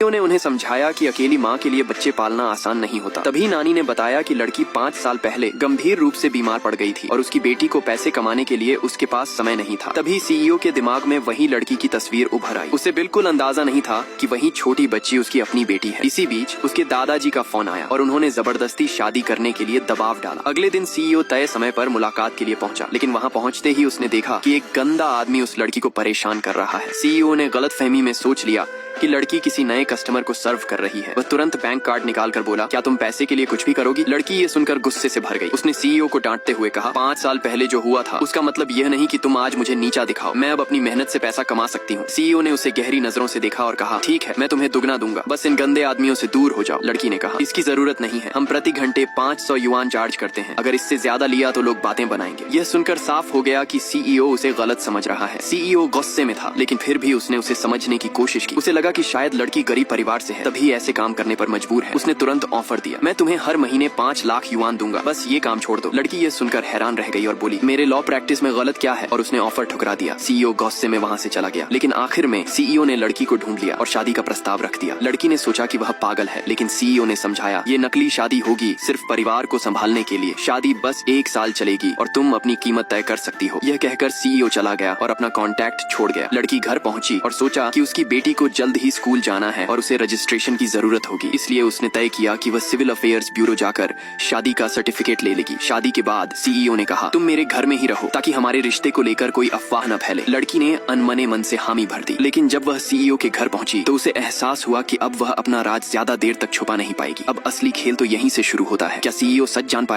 ने उन्हें समझाया कि अकेली माँ के लिए बच्चे पालना आसान नहीं होता। तभी नानी ने बताया कि लड़की 5 साल पहले गंभीर रूप से बीमार पड़ गई थी और उसकी बेटी को पैसे कमाने के लिए उसके पास समय नहीं था। तभी सीईओ के दिमाग में वही लड़की की तस्वीर उभर आई। उसे बिल्कुल अंदाजा नहीं था कि वही छोटी बच्ची उसकी अपनी बेटी है। इसी बीच उसके दादाजी का फोन आया और उन्होंने जबरदस्ती शादी करने के लिए दबाव डाला। अगले दिन सीईओ तय समय पर मुलाकात के लिए पहुंचा, लेकिन वहां पहुंचते ही उसने देखा कि एक गंदा आदमी उस लड़की को परेशान कर रहा है। सीईओ ने गलतफहमी में सोच लिया कि लड़की किसी नए कस्टमर को सर्व कर रही है। वह तुरंत बैंक कार्ड निकाल कर बोला, क्या तुम पैसे के लिए कुछ भी करोगी? लड़की ये सुनकर गुस्से से भर गई। उसने सीईओ को डांटते हुए कहा, 5 साल पहले जो हुआ था उसका मतलब यह नहीं कि तुम आज मुझे नीचा दिखाओ। मैं अब अपनी मेहनत से पैसा कमा सकती हूँ। सीईओ ने उसे गहरी नजरों से देखा और कहा, ठीक है, मैं तुम्हें दुगना दूंगा, बस इन गंदे आदमियों से दूर हो जाओ। लड़की ने कहा, इसकी जरूरत नहीं है, हम प्रति घंटे 500 युआन चार्ज करते हैं। अगर इससे ज्यादा लिया तो लोग बातें बनाएंगे। यह सुनकर साफ हो गया कि सीईओ उसे गलत समझ रहा है। सीईओ गुस्से में था, लेकिन फिर भी उसने उसे समझने की कोशिश की। उसे लगा कि शायद लड़की गरीब परिवार से है, तभी ऐसे काम करने पर मजबूर है। उसने तुरंत ऑफर दिया, मैं तुम्हें हर महीने 5 लाख युआन दूंगा, बस ये काम छोड़ दो। लड़की ये सुनकर हैरान रह गई और बोली, मेरे लॉ प्रैक्टिस में गलत क्या है? और उसने ऑफर ठुकरा दिया। सीईओ गुस्से में वहाँ से चला गया। लेकिन आखिर में सीईओ ने लड़की को ढूंढ लिया और शादी का प्रस्ताव रख दिया। लड़की ने सोचा कि वह पागल है, लेकिन सीईओ ने समझाया, ये नकली शादी होगी, सिर्फ परिवार को संभालने के लिए। शादी बस 1 साल चलेगी और तुम अपनी कीमत तय कर सकती हो। यह कहकर सीईओ चला गया और अपना कॉन्टैक्ट छोड़ गया। लड़की घर पहुंची और सोचा कि उसकी बेटी को जल्द ही स्कूल जाना है और उसे रजिस्ट्रेशन की जरूरत होगी। इसलिए उसने तय किया कि वह सिविल अफेयर्स ब्यूरो जाकर शादी का सर्टिफिकेट ले लेगी। शादी के बाद सीईओ ने कहा, तुम मेरे घर में ही रहो ताकि हमारे रिश्ते को लेकर कोई अफवाह न फैले। लड़की ने अनमने मन से हामी भर दी, लेकिन जब वह सीईओ के घर पहुंची तो उसे एहसास हुआ कि अब वह अपना राज ज्यादा देर तक छुपा नहीं पाएगी। अब असली खेल तो यहीं से शुरू होता है। क्या सीईओ सच जान पाएगा?